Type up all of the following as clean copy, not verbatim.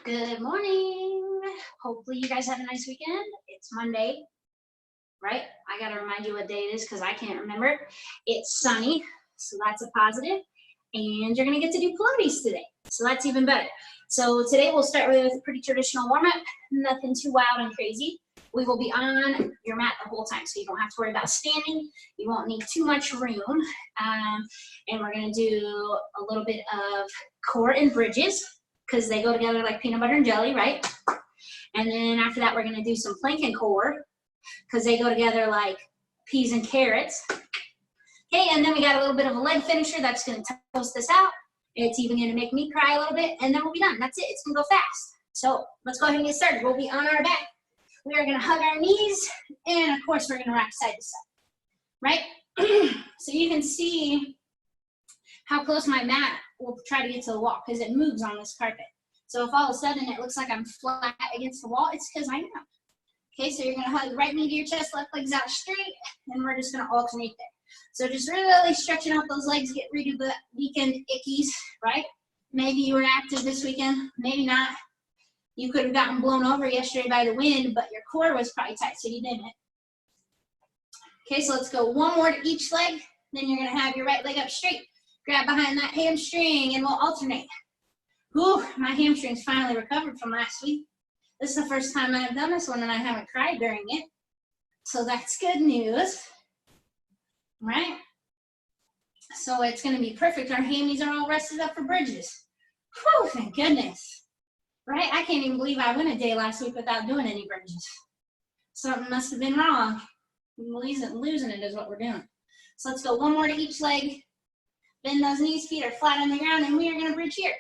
Good morning. Hopefully you guys had a nice weekend. It's Monday, right? I got to remind you what day it is because I can't remember. It's sunny, so that's a positive. And you're going to get to do Pilates today, so that's even better. So today we'll start with a pretty traditional warm-up, nothing too wild and crazy. We will be on your mat the whole time, so you don't have to worry about standing. You won't need too much room. And we're going to do a little bit of core and bridges, because they go together like peanut butter and jelly, right? And then after that, we're gonna do some plank and core, because they go together like peas and carrots. Okay, and then we got a little bit of a leg finisher that's gonna toast this out. It's even gonna make me cry a little bit, and then we'll be done. That's it, it's gonna go fast. So let's go ahead and get started. We'll be on our back. We are gonna hug our knees, and of course, we're gonna rock side to side, right? So you can see how close my mat will try to get to the wall because it moves on this carpet. So if all of a sudden it looks like I'm flat against the wall, it's because I am. Okay, so you're gonna hug right knee to your chest, left leg's out straight, and we're just gonna alternate there. So just really stretching out those legs, get rid of the weekend ickies, right? Maybe you were active this weekend, maybe not. You could have gotten blown over yesterday by the wind, but your core was probably tight, so you didn't. Okay, so let's go one more to each leg. Then you're gonna have your right leg up straight. Grab behind that hamstring and we'll alternate. Whew, my hamstring's finally recovered from last week. This is the first time I've done this one and I haven't cried during it. So that's good news, right? So it's gonna be perfect. Our hammies are all rested up for bridges. Whew, thank goodness, right? I can't even believe I went a day last week without doing any bridges. Something must have been wrong. Losing it is what we're doing. So let's go one more to each leg. Bend those knees, feet are flat on the ground, and we are gonna bridge here.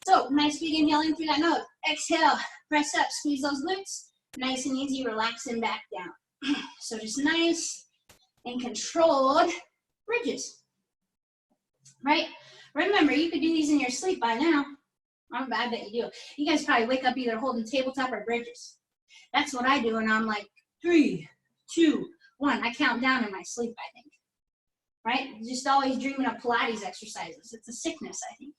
So, nice big inhale in through that nose. Exhale, press up, squeeze those glutes. Nice and easy, relaxing back down. So just nice and controlled bridges, right? Remember, you could do these in your sleep by now. I bet you do. You guys probably wake up either holding tabletop or bridges. That's what I do, and I'm like, 3, 2, 1. I count down in my sleep, I think. Right? Just always dreaming of Pilates exercises. It's a sickness, I think.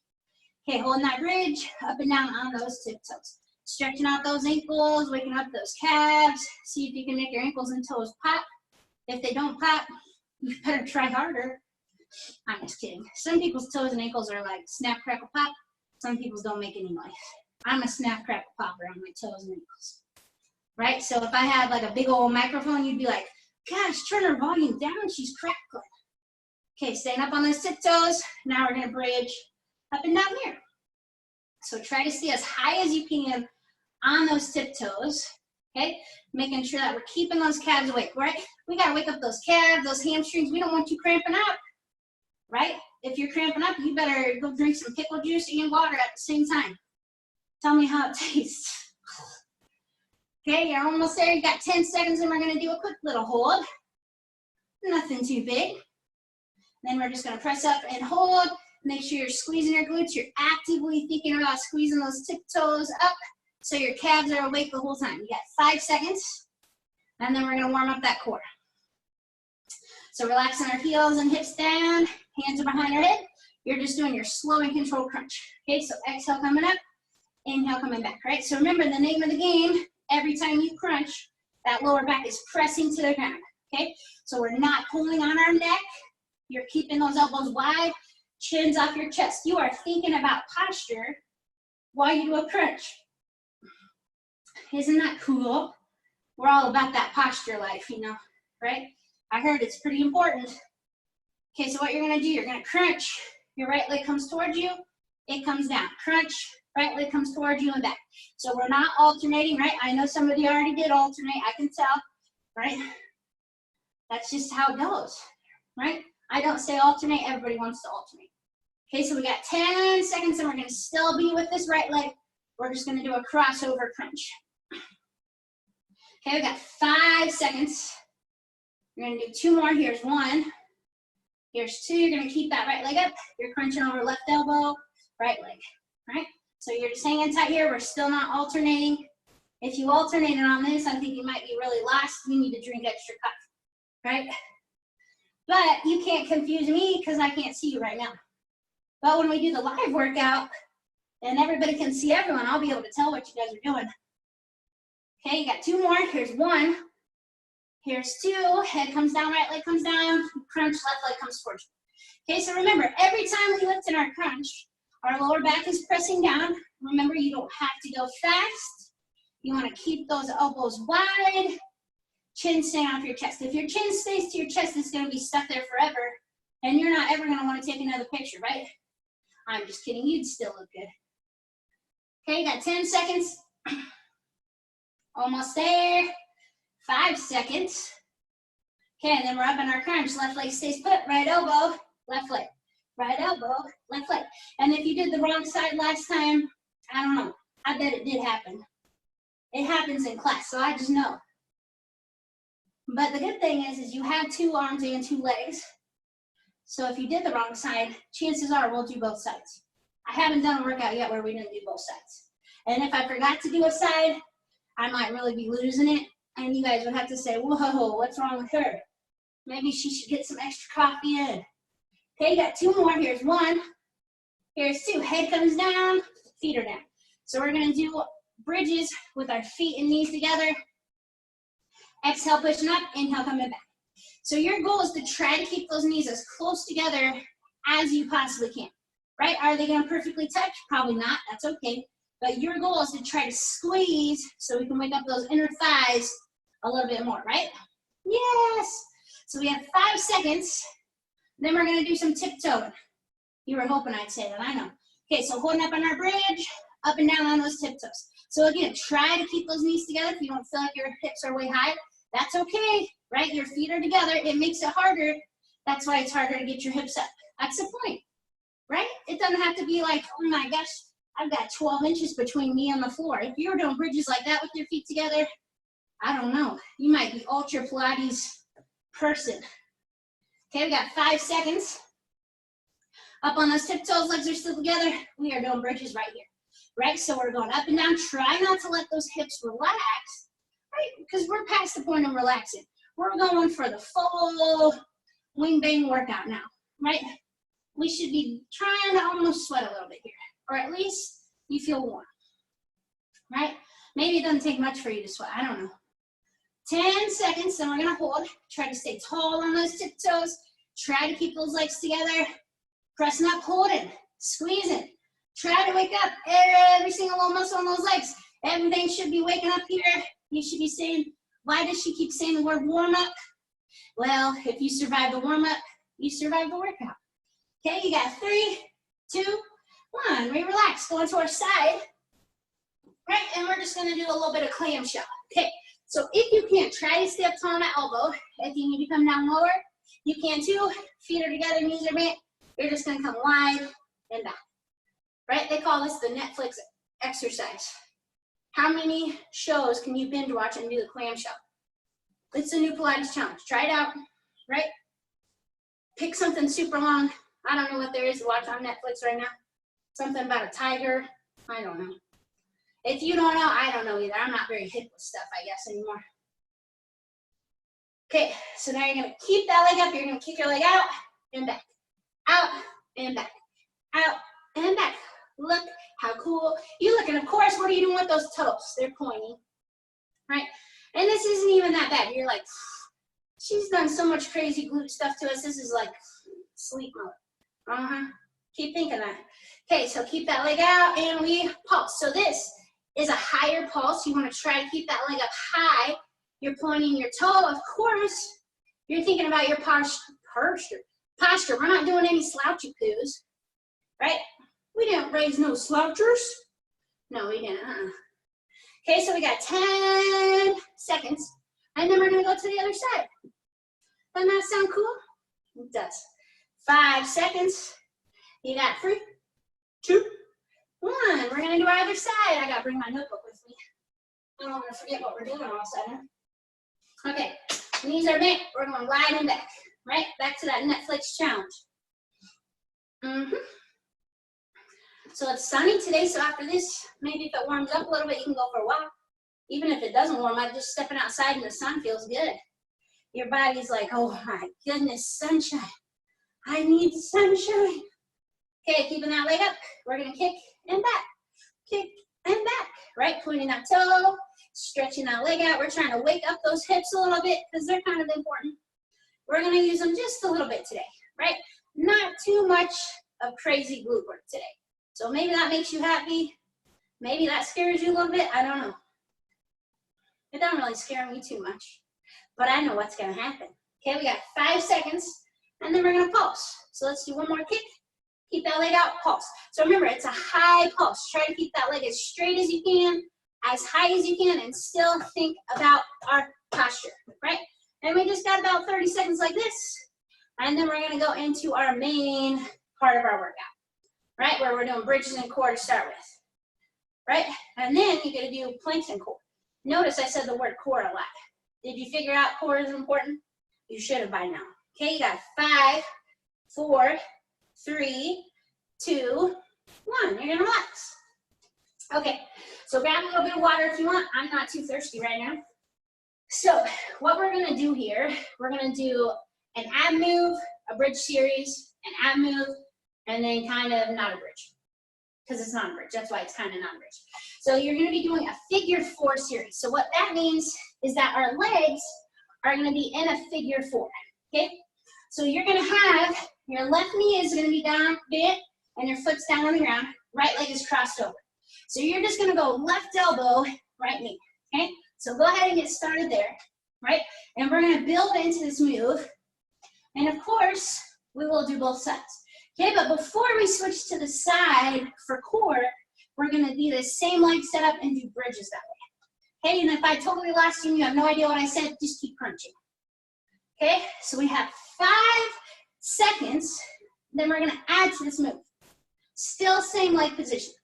Okay, holding that bridge, up and down on those tiptoes. Stretching out those ankles, waking up those calves. See if you can make your ankles and toes pop. If they don't pop, you better try harder. I'm just kidding. Some people's toes and ankles are like snap, crackle, pop. Some people's don't make any noise. I'm a snap, crackle, popper on my toes and ankles. Right? So if I had like a big old microphone, you'd be like, gosh, turn her volume down, she's crackling. Okay, staying up on those tiptoes. Now we're gonna bridge up and down here. So try to stay as high as you can on those tiptoes, okay? Making sure that we're keeping those calves awake, right? We gotta wake up those calves, those hamstrings. We don't want you cramping up, right? If you're cramping up, you better go drink some pickle juice and water at the same time. Tell me how it tastes. Okay, you're almost there. You got 10 seconds and we're gonna do a quick little hold. Nothing too big. Then we're just gonna press up and hold. Make sure you're squeezing your glutes. You're actively thinking about squeezing those tiptoes up so your calves are awake the whole time. You got 5 seconds, and then we're gonna warm up that core. So relaxing our heels and hips down, hands are behind our head. You're just doing your slow and controlled crunch. Okay, so exhale coming up, inhale coming back, right? So remember the name of the game, every time you crunch, that lower back is pressing to the ground, okay? So we're not pulling on our neck. You're keeping those elbows wide, chins off your chest. You are thinking about posture while you do a crunch. Isn't that cool? We're all about that posture life, you know, right? I heard it's pretty important. Okay, so what you're gonna do, you're gonna crunch. Your right leg comes towards you, it comes down. Crunch, right leg comes towards you and back. So we're not alternating, right? I know somebody already did alternate, I can tell, right? That's just how it goes, right? I don't say alternate, everybody wants to alternate. Okay, so we got 10 seconds and we're gonna still be with this right leg. We're just gonna do a crossover crunch. Okay, we got 5 seconds. We're gonna do 2 more. Here's 1. Here's 2. You're gonna keep that right leg up. You're crunching over left elbow, right leg, right? So you're just hanging tight here. We're still not alternating. If you alternated on this, I think you might be really lost. You need to drink extra coffee, right? But you can't confuse me because I can't see you right now. But when we do the live workout, and everybody can see everyone. I'll be able to tell what you guys are doing. Okay, you got 2 more. Here's 1. Here's 2. Head comes down, right leg comes down. Crunch, left leg comes forward. Okay, so remember, every time we lift in our crunch, our lower back is pressing down. Remember, you don't have to go fast. You want to keep those elbows wide. Chin staying off your chest. If your chin stays to your chest, it's going to be stuck there forever, and you're not ever going to want to take another picture, right? I'm just kidding. You'd still look good. Okay, you got 10 seconds. Almost there. 5 seconds. Okay, and then we're up in our crunch. Left leg stays put. Right elbow, left leg. Right elbow, left leg. And if you did the wrong side last time, I don't know. I bet it did happen. It happens in class, so I just know. But the good thing is you have 2 arms and 2 legs. So if you did the wrong side, chances are we'll do both sides. I haven't done a workout yet where we didn't do both sides. And if I forgot to do a side, I might really be losing it. And you guys would have to say, whoa, what's wrong with her? Maybe she should get some extra coffee in. Okay, you got 2 more. Here's 1. Here's 2. Head comes down, feet are down. So we're going to do bridges with our feet and knees together. Exhale, pushing up. Inhale, coming back. So your goal is to try to keep those knees as close together as you possibly can, right? Are they going to perfectly touch? Probably not. That's okay. But your goal is to try to squeeze so we can wake up those inner thighs a little bit more, right? Yes. So we have 5 seconds. Then we're going to do some tiptoeing. You were hoping I'd say that, I know. Okay, so holding up on our bridge, up and down on those tiptoes. So again, try to keep those knees together. If you don't feel like your hips are way high, that's okay, right? Your feet are together. It makes it harder. That's why it's harder to get your hips up. That's the point, right? It doesn't have to be like, oh my gosh, I've got 12 inches between me and the floor. If you're doing bridges like that with your feet together, I don't know. You might be ultra Pilates person. Okay, we got 5 seconds. Up on those tiptoes, legs are still together. We are doing bridges right here, right? So we're going up and down. Try not to let those hips relax, right? Because we're past the point of relaxing. We're going for the full wing bang workout now, right? We should be trying to almost sweat a little bit here, or at least you feel warm, right? Maybe it doesn't take much for you to sweat. I don't know. 10 seconds, then we're going to hold. Try to stay tall on those tiptoes. Try to keep those legs together. Pressing up, holding, squeezing. Try to wake up every single little muscle on those legs. Everything should be waking up here. You should be saying, why does she keep saying the word warm up? Well, if you survive the warm up, you survive the workout. Okay, you got 3, 2, 1. We relax, go into our side. Right, and we're just gonna do a little bit of clamshell. Okay, so if you can't, try to stay up tall on that elbow. If you need to come down lower, you can too. Feet are together, knees are bent. You're just gonna come wide and back, right? They call this the Netflix exercise. How many shows can you binge watch and do the clamshell? It's a new Pilates challenge. Try it out, right? Pick something super long. I don't know what there is to watch on Netflix right now. Something about a tiger. I don't know. If you don't know, I don't know either. I'm not very hip with stuff, I guess, anymore. Okay, so now you're gonna keep that leg up. You're gonna kick your leg out and back. Out and back, out and back. Look how cool you look. And of course, what are you doing with those toes? They're pointing, right? And this isn't even that bad. You're like, she's done so much crazy glute stuff to us. This is like sleep mode. Keep thinking that. Okay, so keep that leg out and we pulse. So this is a higher pulse. You want to try to keep that leg up high. You're pointing your toe, of course. You're thinking about your posture. We're not doing any slouchy poos, right? We didn't raise no slouchers. No, we didn't. Okay, so we got 10 seconds, and then we're gonna go to the other side. Doesn't that sound cool? It does. 5 seconds. You got 3, 2, 1. We're gonna do our other side. I gotta bring my notebook with me. I don't want to forget what we're doing all of a sudden. Okay, knees are bent. We're going wide and back. Right? Back to that Netflix challenge. So it's sunny today, so after this, maybe if it warms up a little bit, you can go for a walk. Even if it doesn't warm up, just stepping outside in the sun feels good. Your body's like, oh my goodness, sunshine. I need sunshine. Okay, keeping that leg up. We're gonna kick and back. kick, and back, right? Pointing that toe, stretching that leg out. We're trying to wake up those hips a little bit because they're kind of important. We're gonna use them just a little bit today, right? Not too much of crazy glute work today. So maybe that makes you happy. Maybe that scares you a little bit, I don't know. It doesn't really scare me too much, but I know what's gonna happen. Okay, we got 5 seconds, and then we're gonna pulse. So let's do one more kick. Keep that leg out, pulse. So remember, it's a high pulse. Try to keep that leg as straight as you can, as high as you can, and still think about our posture, right? And we just got about 30 seconds like this, and then we're gonna go into our main part of our workout, right? Where we're doing bridges and core to start with, right? And then you're gonna do planks and core. Notice I said the word core a lot. Did you figure out core is important? You should have by now. Okay, you got 5, 4, 3, 2, 1. You're gonna relax. Okay, so grab a little bit of water if you want. I'm not too thirsty right now. So what we're gonna do here, we're gonna do an ab move, a bridge series, an ab move, and then kind of not a bridge. Because it's not a bridge, that's why it's kind of not a bridge. So you're gonna be doing a figure 4 series. So what that means is that our legs are gonna be in a figure 4, okay? So you're gonna have, your left knee is gonna be down bent, and your foot's down on the ground, right leg is crossed over. So you're just gonna go left elbow, right knee, okay? So go ahead and get started there, right? And we're gonna build into this move. And of course, we will do both sides. Okay, but before we switch to the side for core, we're gonna do the same leg setup and do bridges that way. Okay, and if I totally lost you and you have no idea what I said, just keep crunching. Okay, so we have 5 seconds, then we're gonna add to this move. Still same leg position.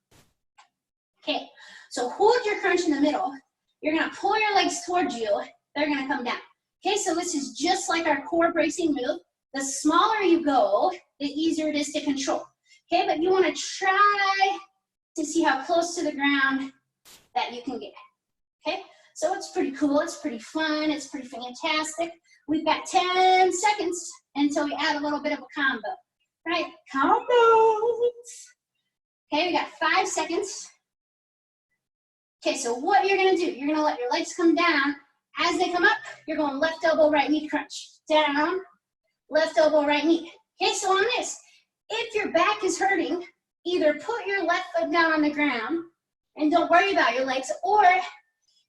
Okay, so hold your crunch in the middle. You're gonna pull your legs towards you, they're gonna come down. Okay, so this is just like our core bracing move. The smaller you go, the easier it is to control. Okay, but you wanna try to see how close to the ground that you can get. Okay, so it's pretty cool, it's pretty fun, it's pretty fantastic. We've got 10 seconds until we add a little bit of a combo, right? Combos. Okay, we got 5 seconds. Okay, so what you're gonna do, you're gonna let your legs come down. As they come up, you're going left elbow, right knee crunch. Down, left elbow, right knee. Okay, so on this, if your back is hurting, either put your left foot down on the ground and don't worry about your legs, or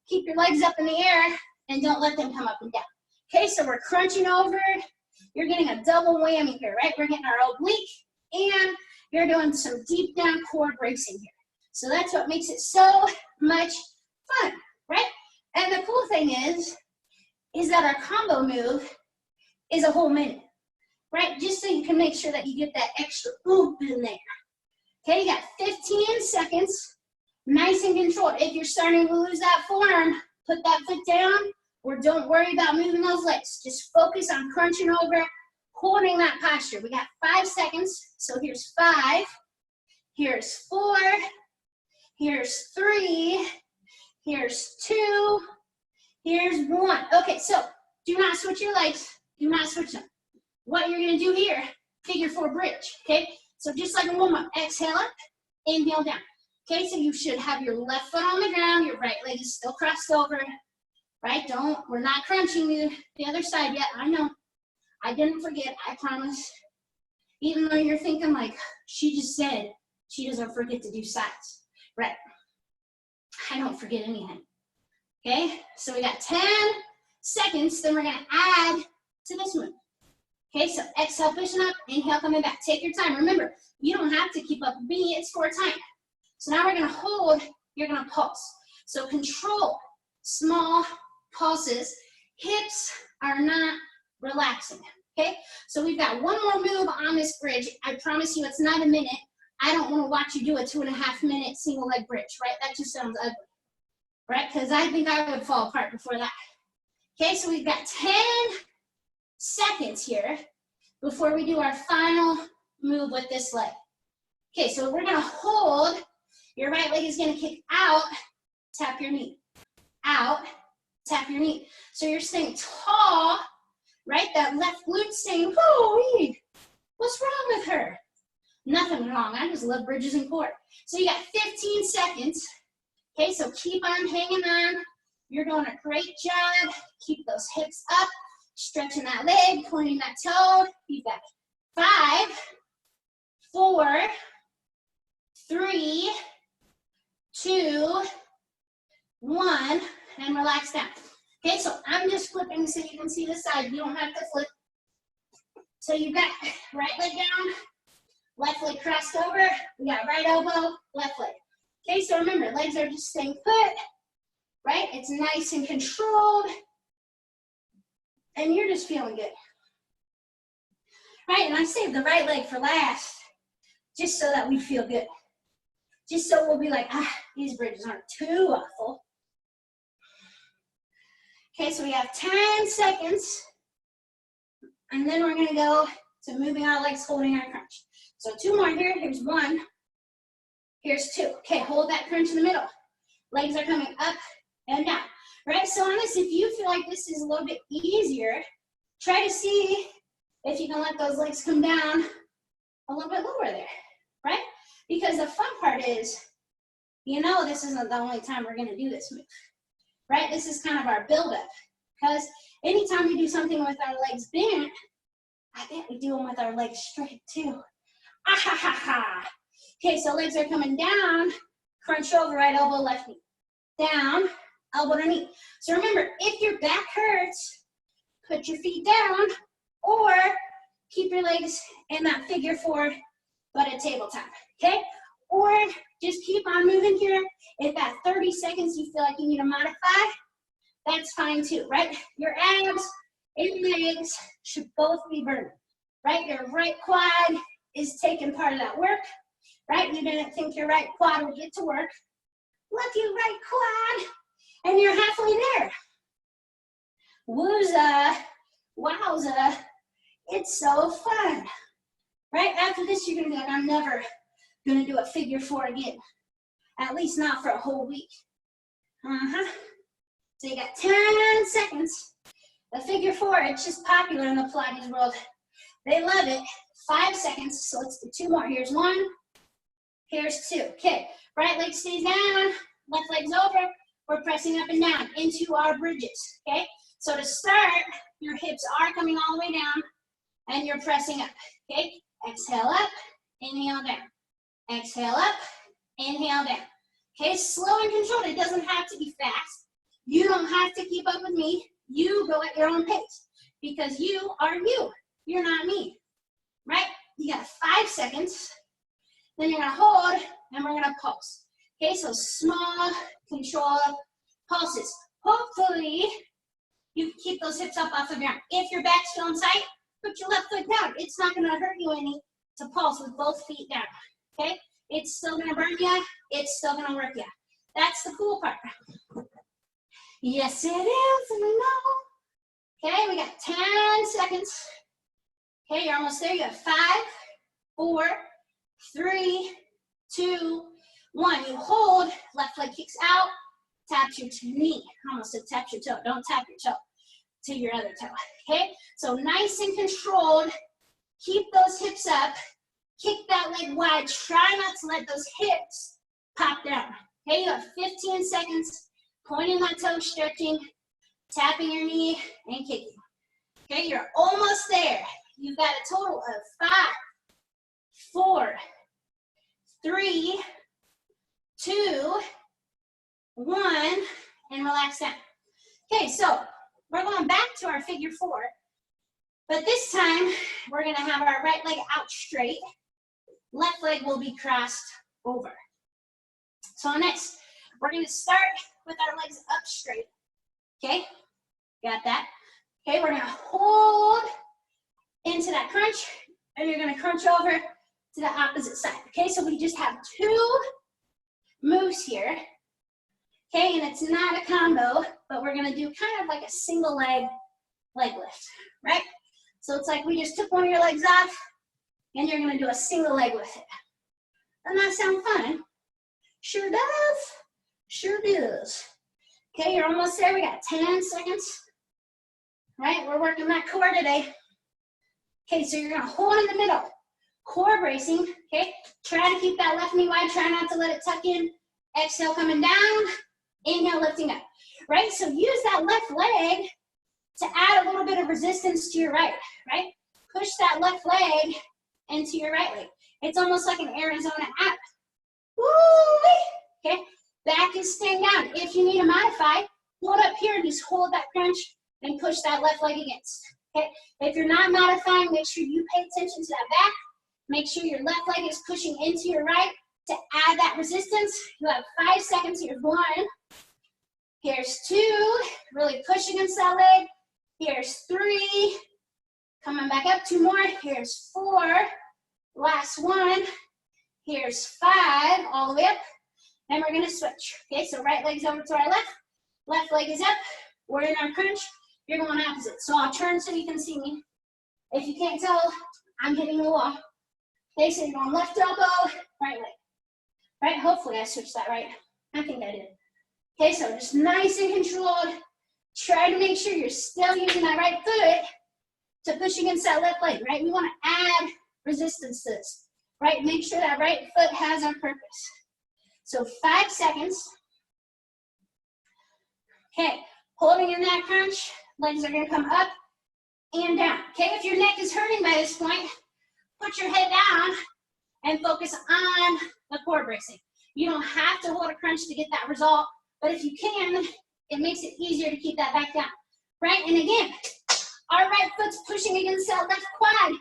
keep your legs up in the air and don't let them come up and down. Okay, so we're crunching over. You're getting a double whammy here, right? We're getting our oblique and you're doing some deep down core bracing here. So that's what makes it so much fun, right? And the cool thing is that our combo move is a whole minute, right? Just so you can make sure that you get that extra oomph in there. Okay, you got 15 seconds, nice and controlled. If you're starting to lose that form, put that foot down, or don't worry about moving those legs. Just focus on crunching over, holding that posture. We got 5 seconds, so here's 5, here's 4, here's 3, here's 2, here's 1. Okay, so do not switch your legs, do not switch them. What you're gonna do here, figure 4 bridge, okay? So just like a warm-up, exhale up, inhale down. Okay, so you should have your left foot on the ground, your right leg is still crossed over, right? We're not crunching the other side yet, I know. I didn't forget, I promise. Even though you're thinking like, she just said she doesn't forget to do sides, right? I don't forget anything, okay? So we got 10 seconds, then we're gonna add to this one. Okay, so exhale, pushing up, inhale, coming back. Take your time. Remember, you don't have to keep up with me, it's for time. So now we're gonna hold, you're gonna pulse. So control small pulses. Hips are not relaxing, okay? So we've got one more move on this bridge. I promise you it's not a minute. I don't wanna watch you do a 2.5 minute single leg bridge, right? That just sounds ugly, right? Because I think I would fall apart before that. Okay, so we've got 10 seconds here before we do our final move with this leg. Okay, so we're gonna hold. Your right leg is gonna kick out, tap your knee. Out, tap your knee. So you're staying tall, right? That left glute staying, oh, what's wrong with her? Nothing wrong. I just love bridges and core. So you got 15 seconds. Okay, so keep on hanging on. You're doing a great job. Keep those hips up, stretching that leg, pointing that toe. You've got 5, 4, 3, 2, 1, and relax down. Okay, so I'm just flipping so you can see the side. You don't have to flip. So you've got right leg down, left leg crossed over. We got right elbow, left leg. Okay, so remember, legs are just staying put, right? It's nice and controlled, and you're just feeling good. Right, and I saved the right leg for last, just so that we feel good. Just so we'll be like, these bridges aren't too awful. Okay, so we have 10 seconds, and then we're gonna go to moving our legs, holding our crunch. So 2 more here, here's 1, here's 2. Okay, hold that crunch in the middle. Legs are coming up and down, right? So on this, if you feel like this is a little bit easier, try to see if you can let those legs come down a little bit lower there, right? Because the fun part is, you know, this isn't the only time we're gonna do this move, right? This is kind of our buildup, because anytime we do something with our legs bent, I bet we do them with our legs straight too. Ah ha ha ha. Okay, so legs are coming down, crunch over, right elbow, left knee. Down, elbow to knee. So remember, if your back hurts, put your feet down, or keep your legs in that figure 4, but at tabletop, okay? Or just keep on moving here. If at 30 seconds you feel like you need to modify, that's fine too, right? Your abs and legs should both be burning, right? Your right quad is taking part of that work, right? You didn't think your right quad would get to work. Lucky right quad, and you're halfway there. Wooza, wowza, it's so fun, right? After this, you're gonna be like, I'm never gonna do a figure 4 again, at least not for a whole week. So you got 10 seconds. The figure 4, it's just popular in the Pilates world. They love it. 5 seconds, so let's do 2 more. Here's 1, here's 2. Okay, right leg stays down, left leg's over. We're pressing up and down into our bridges, okay? So to start, your hips are coming all the way down, and you're pressing up, okay? Exhale up, inhale down. Exhale up, inhale down. Okay, slow and controlled. It doesn't have to be fast. You don't have to keep up with me. You go at your own pace, because you are you. You're not me, right? You got 5 seconds. Then you're gonna hold, and we're gonna pulse. Okay, so small, controlled pulses. Hopefully, you can keep those hips up off the ground. If your back's feeling tight, put your left foot down. It's not gonna hurt you any to pulse with both feet down, okay? It's still gonna burn you. It's still gonna work you. That's the cool part. Yes, it is, and I know. Okay, we got 10 seconds. Okay, you're almost there. You have 5, 4, 3, 2, 1. You hold, left leg kicks out, tap your knee. Almost said tap your toe. Don't tap your toe to your other toe. Okay, so nice and controlled. Keep those hips up. Kick that leg wide. Try not to let those hips pop down. Okay, you have 15 seconds. Pointing that toe, stretching, tapping your knee, and kicking. Okay, you're almost there. You've got a total of 5, 4, 3, 2, 1, and relax down. Okay, so we're going back to our figure 4, but this time we're gonna have our right leg out straight. Left leg will be crossed over. So next, we're gonna start with our legs up straight. Okay, got that? Okay, we're gonna hold into that crunch, and you're gonna crunch over to the opposite side. Okay, so we just have 2 moves here. Okay, and it's not a combo, but we're gonna do kind of like a single leg lift, right? So it's like we just took one of your legs off, and you're gonna do a single leg with it. Doesn't that sound fun? Sure does. Sure does. Okay, you're almost there. We got 10 seconds. Right, we're working that core today. Okay, so you're gonna hold in the middle. Core bracing. okay? Try to keep that left knee wide, try not to let it tuck in. Exhale, coming down, inhale, lifting up, right? So use that left leg to add a little bit of resistance to your right? Push that left leg into your right leg. It's almost like an Arizona app. Woo! Okay, back is staying down. If you need to modify, hold up here and just hold that crunch and push that left leg against. Okay, if you're not modifying, make sure you pay attention to that back. Make sure your left leg is pushing into your right to add that resistance. You have 5 seconds. Here's 1. Here's 2. Really push against that leg. Here's 3. Coming back up. 2 more. Here's 4. Last 1. Here's 5. All the way up. And we're going to switch. Okay, so right leg's over to our left. Left leg is up. We're in our crunch. You're going opposite. So I'll turn so you can see me. If you can't tell, I'm hitting the wall. Okay, so you're going left elbow, right leg. Right, hopefully I switched that right. I think I did. Okay, so just nice and controlled. Try to make sure you're still using that right foot to push against that left leg, right? We want to add resistance to this, right? Make sure that right foot has our purpose. So 5 seconds. Okay, holding in that crunch, legs are gonna come up and down. Okay, if your neck is hurting by this point, put your head down and focus on the core bracing. You don't have to hold a crunch to get that result, but if you can, it makes it easier to keep that back down, right? And again, our right foot's pushing against that left quad.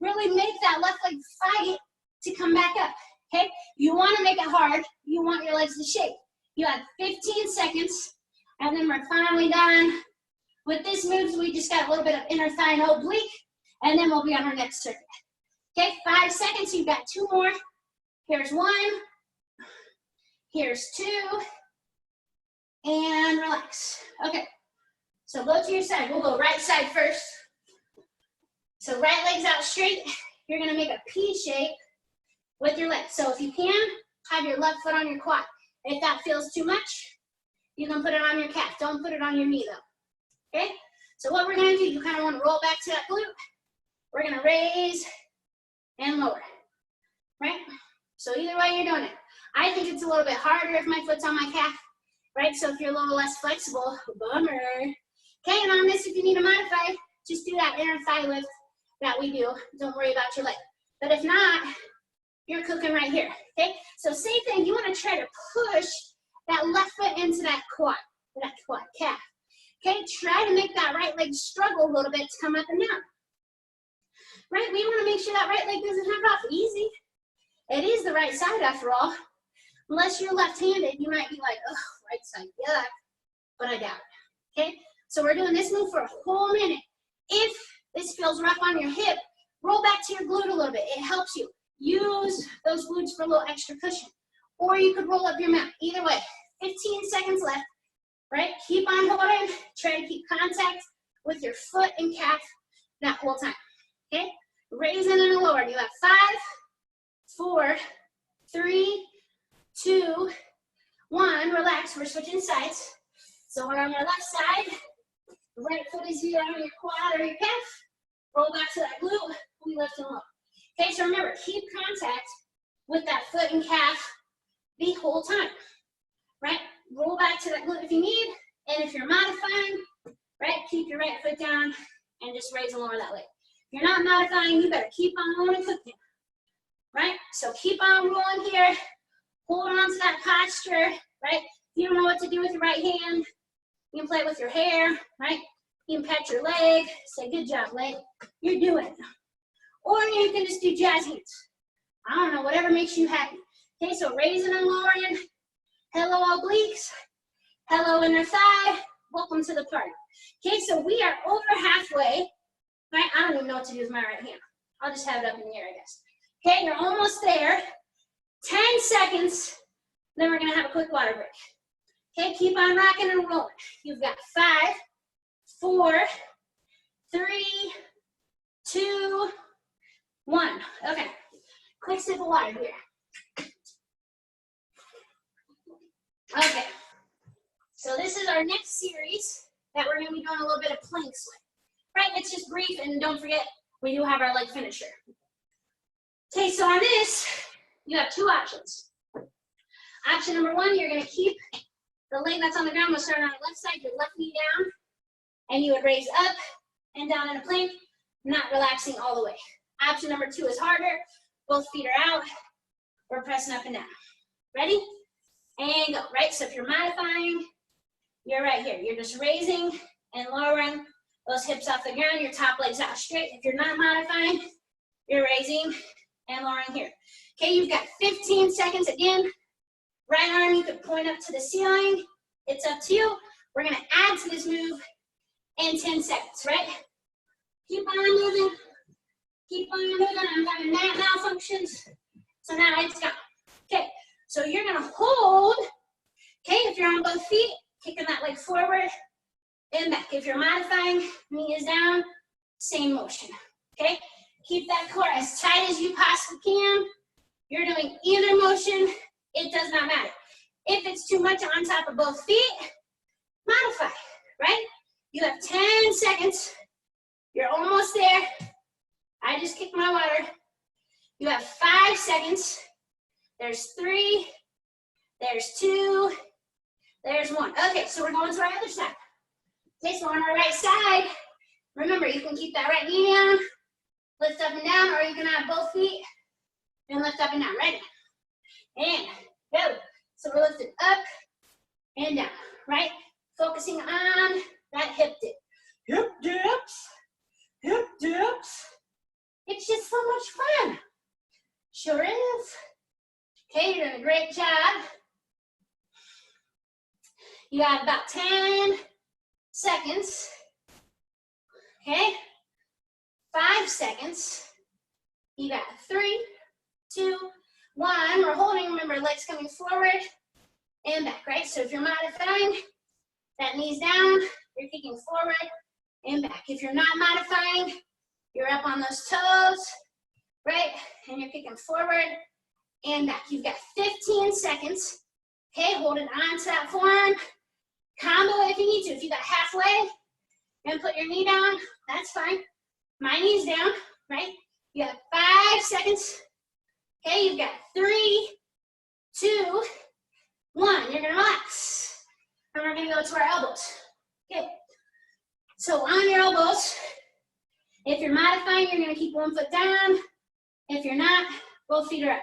Really make that left leg fight to come back up, okay? You wanna make it hard. You want your legs to shake. You have 15 seconds, and then we're finally done. With this moves, we just got a little bit of inner thigh and oblique, and then we'll be on our next circuit. Okay, 5 seconds, you've got 2 more. Here's 1, here's 2, and relax. Okay, so go to your side. We'll go right side first. So right leg's out straight. You're gonna make a P shape with your leg. So if you can, have your left foot on your quad. If that feels too much, you can put it on your calf. Don't put it on your knee though, okay? So what we're gonna do, you kind of wanna roll back to that glute. We're gonna raise and lower, right? So either way you're doing it. I think it's a little bit harder if my foot's on my calf, right? So if you're a little less flexible, bummer. Okay, and on this, if you need to modify, just do that inner thigh lift that we do. Don't worry about your leg. But if not, you're cooking right here, okay? So same thing, you wanna try to push that left foot into that quad calf. Okay, try to make that right leg struggle a little bit to come up and down. Right, we wanna make sure that right leg doesn't have it off easy. It is the right side after all. Unless you're left-handed, you might be like, oh, right side, yuck, but I doubt it, okay? So we're doing this move for a whole minute. If this feels rough on your hip, roll back to your glute a little bit. It helps you. Use those glutes for a little extra cushion. Or you could roll up your mat. Either way, 15 seconds left, right? Keep on holding. Try to keep contact with your foot and calf that whole time, okay? Raising and lowering. You have 5, 4, 3, 2, 1. Relax, we're switching sides. So we're on our left side. The right foot is either on your quad or your calf. Roll back to that glute. We lift and lower. Okay, so remember, keep contact with that foot and calf the whole time, right? Roll back to that glute if you need, and if you're modifying, right, keep your right foot down and just raise and lower that leg. If you're not modifying, you better keep on rolling and cooking, right? So keep on rolling here, hold on to that posture, right? If you don't know what to do with your right hand, you can play with your hair, right? You can pat your leg, say, good job, leg, you're doing it. Or you can just do jazz hands. I don't know, whatever makes you happy. Okay, so raising and lowering. Hello, obliques. Hello, inner thigh. Welcome to the party. Okay, so we are over halfway. Right? I don't even know what to do with my right hand. I'll just have it up in the air, I guess. Okay, you're almost there. 10 seconds, then we're gonna have a quick water break. Okay, keep on rocking and rolling. You've got 5, 4, 3, 2, 1. Okay, quick sip of water here. Okay, so this is our next series that we're gonna be doing a little bit of plank swing. Right, it's just brief, and don't forget, we do have our leg finisher. Okay, so on this, you have two options. Option number one, you're gonna keep the leg that's on the ground. We'll start on the left side, your left knee down, and you would raise up and down in a plank, not relaxing all the way. Option number two is harder. Both feet are out. We're pressing up and down. Ready? And go, right? So if you're modifying, you're right here. You're just raising and lowering those hips off the ground, your top leg's out straight. If you're not modifying, you're raising and lowering here. Okay, you've got 15 seconds again. Right arm, you could point up to the ceiling. It's up to you. We're gonna add to this move in 10 seconds, right? Keep on moving. Keep on moving. I'm having malfunctions. So now it's gone. Okay, so you're gonna hold. Okay, if you're on both feet, kicking that leg forward and back. If you're modifying, knee is down, same motion. Okay, keep that core as tight as you possibly can. You're doing either motion, it does not matter. If it's too much on top of both feet, modify, right? You have 10 seconds. You're almost there. I just kicked my water. You have 5 seconds. There's 3, there's 2, there's 1. Okay, so we're going to our other side. Okay, so on our right side, remember you can keep that right knee down, lift up and down, or you can have both feet and lift up and down. Ready? And go. So we're lifting up and down, right? Focusing on that hip dip. Hip dips, hip dips. It's just so much fun. Sure is. Okay, you're doing a great job. You got about 10 seconds. Okay, 5 seconds. You got 3, 2, 1. We're holding, remember, legs coming forward and back, right? So if you're modifying, that knee's down, you're kicking forward and back. If you're not modifying, you're up on those toes, right? And you're kicking forward and back. You've got 15 seconds. Okay, hold it on to that forearm. Combo if you need to. If you got halfway and put your knee down, that's fine. My knee's down, right? You have 5 seconds. Okay, you've got 3, 2, 1. You're gonna relax. And we're gonna go to our elbows. Okay, so on your elbows, if you're modifying, you're gonna keep one foot down. If you're not, both feet are up.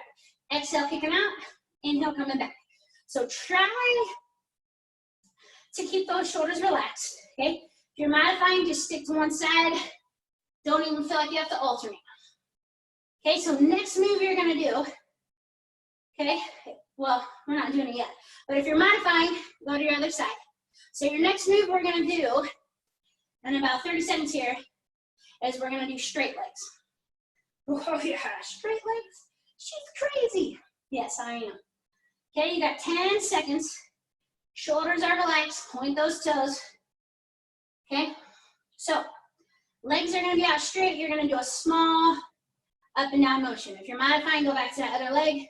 Exhale, kicking out. Inhale, coming back. So try to keep those shoulders relaxed, okay? If you're modifying, just stick to one side. Don't even feel like you have to alternate. Okay, so next move you're gonna do, okay? Well, we're not doing it yet. But if you're modifying, go to your other side. So your next move we're gonna do, in about 30 seconds here, is we're gonna do straight legs. Oh yeah, straight legs? She's crazy. Yes, I am. Okay, you got 10 seconds. Shoulders are relaxed, point those toes. Okay, so legs are gonna be out straight. You're gonna do a small up and down motion. If you're modifying, go back to that other leg.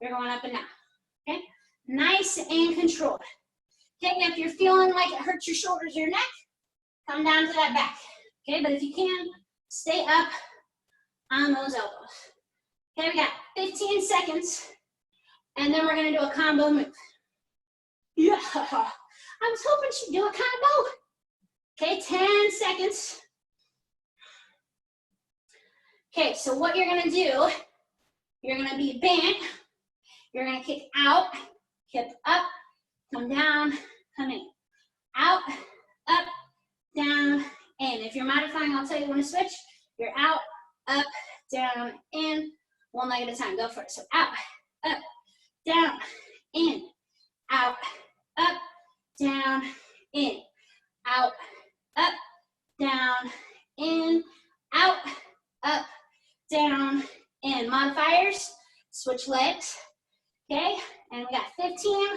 You're going up and down, okay? Nice and controlled. Okay, if you're feeling like it hurts your shoulders or your neck, come down to that back, okay? But if you can, stay up on those elbows. Okay, we got 15 seconds, and then we're gonna do a combo move. Yeah, I was hoping she'd do a combo. Okay, 10 seconds. Okay, so what you're gonna do, you're gonna be bent, you're gonna kick out, hip up, come down, come in. Out, up, down, in. If you're modifying, I'll tell you when to switch. You're out, up, down, in, one leg at a time. Go for it. So out, up, down, in, out, up, down, in, out, up, down, in, out, up, down, in. Modifiers, switch legs, okay? And we got 15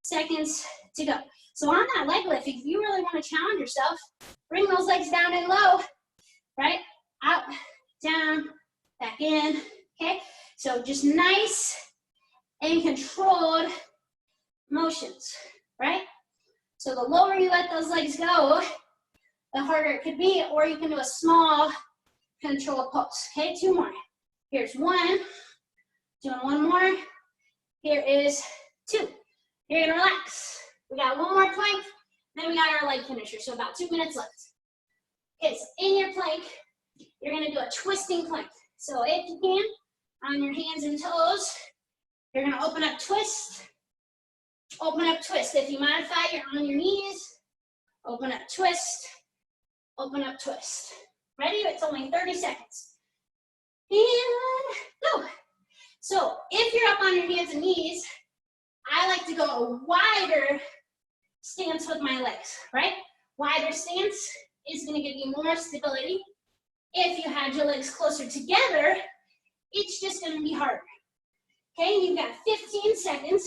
seconds to go. So on that leg lift, if you really want to challenge yourself, bring those legs down and low, right? Out, down, back in, okay? So just nice and controlled motions, right? So the lower you let those legs go, the harder it could be, or you can do a small control pulse, okay? 2 more. Here's 1. Doing 1 more. Here is 2. You're gonna relax. We got 1 more plank, then we got our leg finisher, so about 2 minutes left. Okay, so in your plank, you're gonna do a twisting plank. So if you can, on your hands and toes, you're gonna open up, twist. Open up, twist. If you modify, you're on your knees. Open up, twist. Open up, twist. Ready? It's only 30 seconds. And go. So if you're up on your hands and knees, I like to go a wider stance with my legs, right? Wider stance is gonna give you more stability. If you had your legs closer together, it's just gonna be harder. Okay, you've got 15 seconds.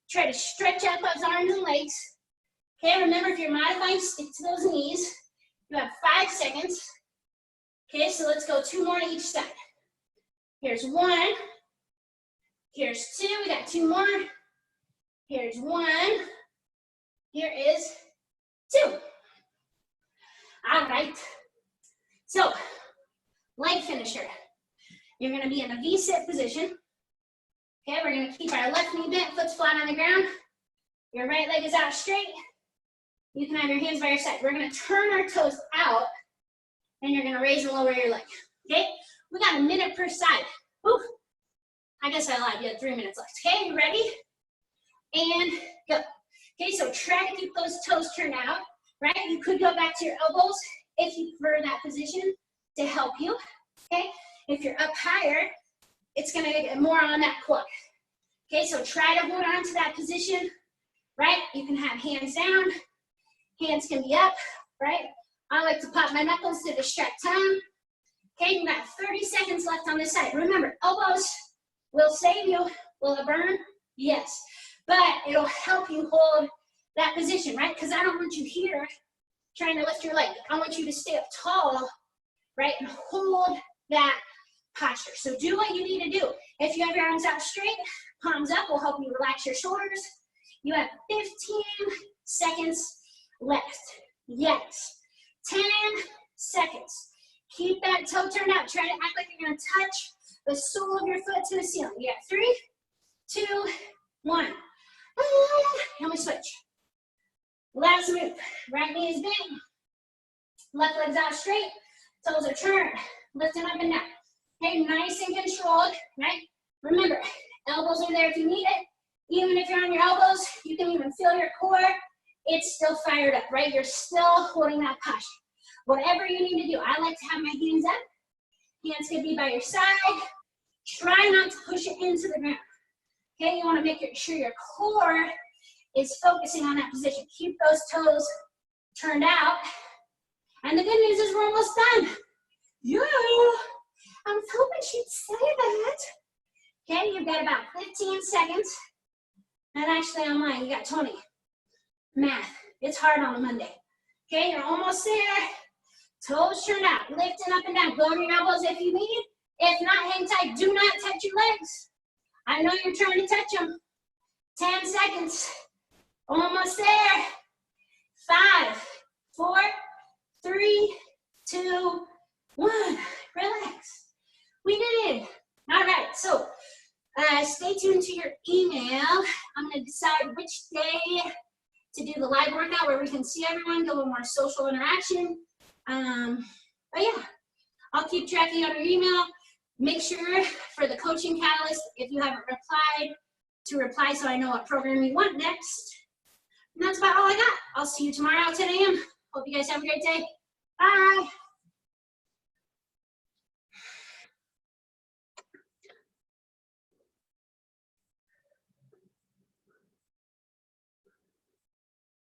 Try to stretch out those arms and legs. Okay, remember if you're modifying, stick to those knees. You have 5 seconds. Okay, so let's go 2 more to each side. Here's 1. Here's 2, we got 2 more. Here's 1. Here is 2. All right. So, leg finisher. You're gonna be in a V-sit position. Okay, we're gonna keep our left knee bent, foot's flat on the ground. Your right leg is out straight. You can have your hands by your side. We're gonna turn our toes out, and you're gonna raise and lower your leg. Okay, we got a minute per side. Whew. I guess I lied, you had 3 minutes left. Okay, you ready? And go. Okay, so try to keep those toes turned out, right? You could go back to your elbows if you prefer that position to help you, okay? If you're up higher, it's gonna get more on that quad. Okay, so try to hold on to that position, right? You can have hands down, hands can be up, right? I like to pop my knuckles to distract time. Okay, you got 30 seconds left on this side. Remember, elbows will save you. Will it burn? Yes, but it'll help you hold that position, right? Because I don't want you here trying to lift your leg. I want you to stay up tall, right, and hold that posture. So do what you need to do. If you have your arms out straight, palms up will help you relax your shoulders. You have 15 seconds left. Yes, 10 seconds. Keep that toe turned out. Try to act like you're gonna touch the sole of your foot to the ceiling. You got 3, 2, 1. And we switch. Last move. Right knee is bent. Left leg's out straight. Toes are turned. Lifting up and down. Okay, nice and controlled, right? Remember, elbows are there if you need it. Even if you're on your elbows, you can even feel your core. It's still fired up, right? You're still holding that posture. Whatever you need to do. I like to have my hands up. Hands can be by your side. Try not to push it into the ground. Okay, you want to make sure your core is focusing on that position. Keep those toes turned out. And the good news is we're almost done. Yeah, I was hoping she'd say that. Okay, you've got about 15 seconds. And actually online, you got 20. Math, it's hard on a Monday. Okay, you're almost there. Toes turned out, lifting up and down. Go on your elbows if you need. If not, hang tight. Do not touch your legs. I know you're trying to touch them. 10 seconds. Almost there. 5, 4, 3, 2, 1. Relax. We did it. All right, so stay tuned to your email. I'm going to decide which day to do the live workout where we can see everyone, get a little more social interaction. But yeah, I'll keep tracking on your email. Make sure for the coaching catalyst, if you haven't replied, to reply so I know what program you want next. And that's about all I got. I'll see you tomorrow at 10 a.m. Hope you guys have a great day. Bye.